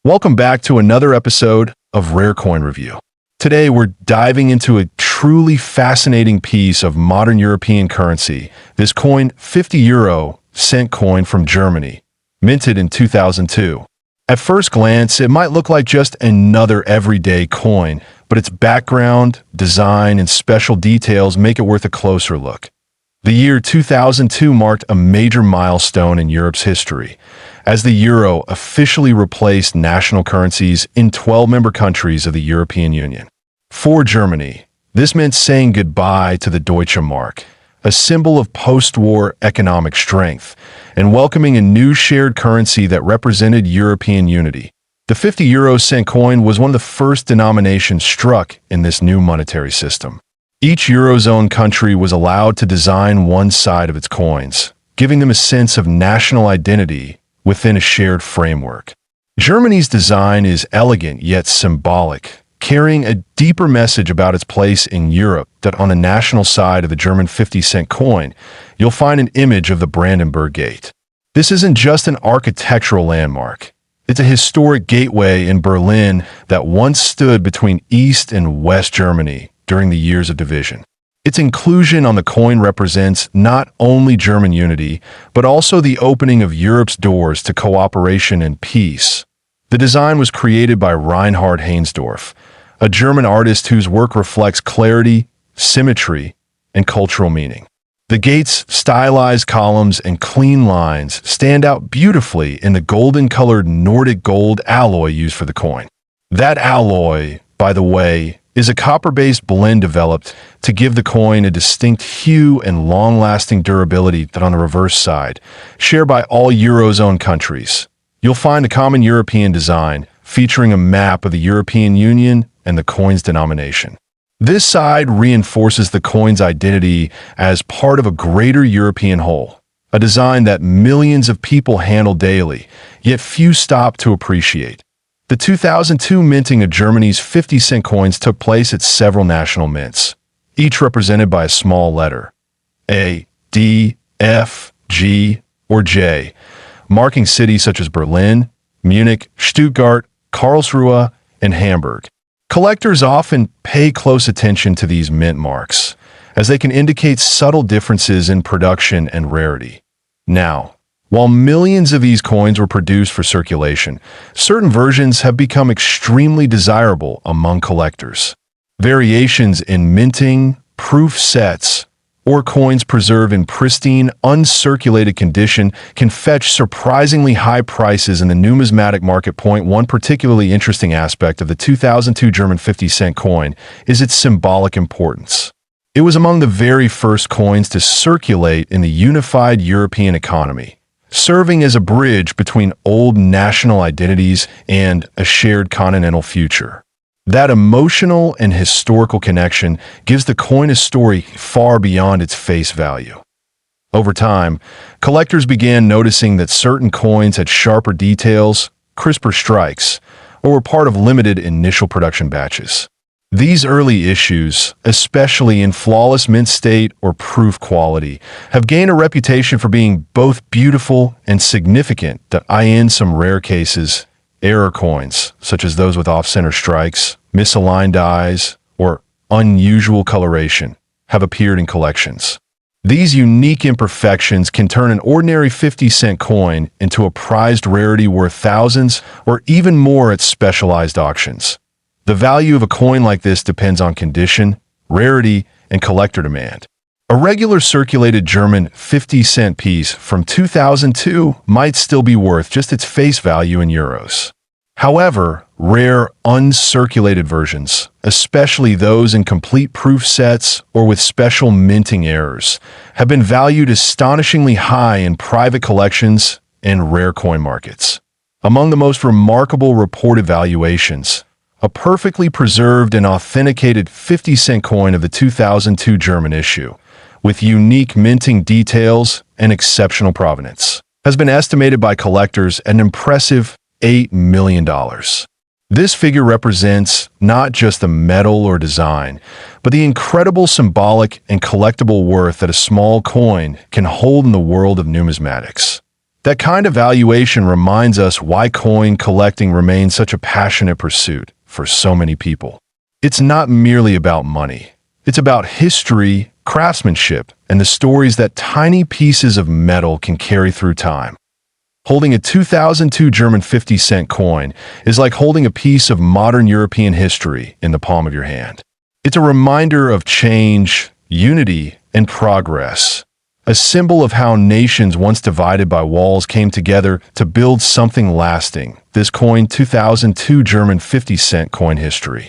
Welcome back to another episode of Rare Coin Review. Today we're diving into a truly fascinating piece of modern European currency, this coin 50 euro cent coin from Germany, minted in 2002. At first glance, it might look like just another everyday coin, but its background, design, and special details make it worth a closer look. The year 2002 marked a major milestone in Europe's history, as the euro officially replaced national currencies in 12 member countries of the European Union. For Germany, this meant saying goodbye to the Deutsche Mark, a symbol of post-war economic strength, and welcoming a new shared currency that represented European unity. The 50 euro cent coin was one of the first denominations struck in this new monetary system. Each Eurozone country was allowed to design one side of its coins, giving them a sense of national identity within a shared framework. Germany's design is elegant yet symbolic, carrying a deeper message about its place in Europe that on the national side of the German 50-cent coin, you'll find an image of the Brandenburg Gate. This isn't just an architectural landmark. It's a historic gateway in Berlin that once stood between East and West Germany during the years of division. Its inclusion on the coin represents not only German unity, but also the opening of Europe's doors to cooperation and peace. The design was created by Reinhard Heinsdorff, a German artist whose work reflects clarity, symmetry, and cultural meaning. The gate's stylized columns and clean lines stand out beautifully in the golden-colored Nordic gold alloy used for the coin. That alloy, by the way, is a copper-based blend developed to give the coin a distinct hue and long-lasting durability that on the reverse side, shared by all Eurozone countries. You'll find a common European design featuring a map of the European Union and the coin's denomination. This side reinforces the coin's identity as part of a greater European whole, a design that millions of people handle daily, yet few stop to appreciate. The 2002 minting of Germany's 50-cent coins took place at several national mints, each represented by a small letter, A, D, F, G, or J, marking cities such as Berlin, Munich, Stuttgart, Karlsruhe, and Hamburg. Collectors often pay close attention to these mint marks, as they can indicate subtle differences in production and rarity. Now, while millions of these coins were produced for circulation, certain versions have become extremely desirable among collectors. Variations in minting, proof sets, or coins preserved in pristine, uncirculated condition can fetch surprisingly high prices in the numismatic market. One particularly interesting aspect of the 2002 German 50-cent coin is its symbolic importance. It was among the very first coins to circulate in the unified European economy, serving as a bridge between old national identities and a shared continental future. That emotional and historical connection gives the coin a story far beyond its face value. Over time, collectors began noticing that certain coins had sharper details, crisper strikes, or were part of limited initial production batches. These early issues, especially in flawless mint state or proof quality, have gained a reputation for being both beautiful and significant that in some rare cases, error coins, such as those with off-center strikes, misaligned dies, or unusual coloration, have appeared in collections. These unique imperfections can turn an ordinary 50-cent coin into a prized rarity worth thousands or even more at specialized auctions. The value of a coin like this depends on condition, rarity, and collector demand. A regular circulated German 50-cent piece from 2002 might still be worth just its face value in euros. However, rare, uncirculated versions, especially those in complete proof sets or with special minting errors, have been valued astonishingly high in private collections and rare coin markets. Among the most remarkable reported valuations, a perfectly preserved and authenticated 50-cent coin of the 2002 German issue, with unique minting details and exceptional provenance, has been estimated by collectors at an impressive $8 million. This figure represents not just the metal or design, but the incredible symbolic and collectible worth that a small coin can hold in the world of numismatics. That kind of valuation reminds us why coin collecting remains such a passionate pursuit for so many people. It's not merely about money. It's about history, craftsmanship, and the stories that tiny pieces of metal can carry through time. Holding a 2002 German 50-cent coin is like holding a piece of modern European history in the palm of your hand. It's a reminder of change, unity, and progress. A symbol of how nations once divided by walls came together to build something lasting. This coin, 2002 German 50-cent coin history.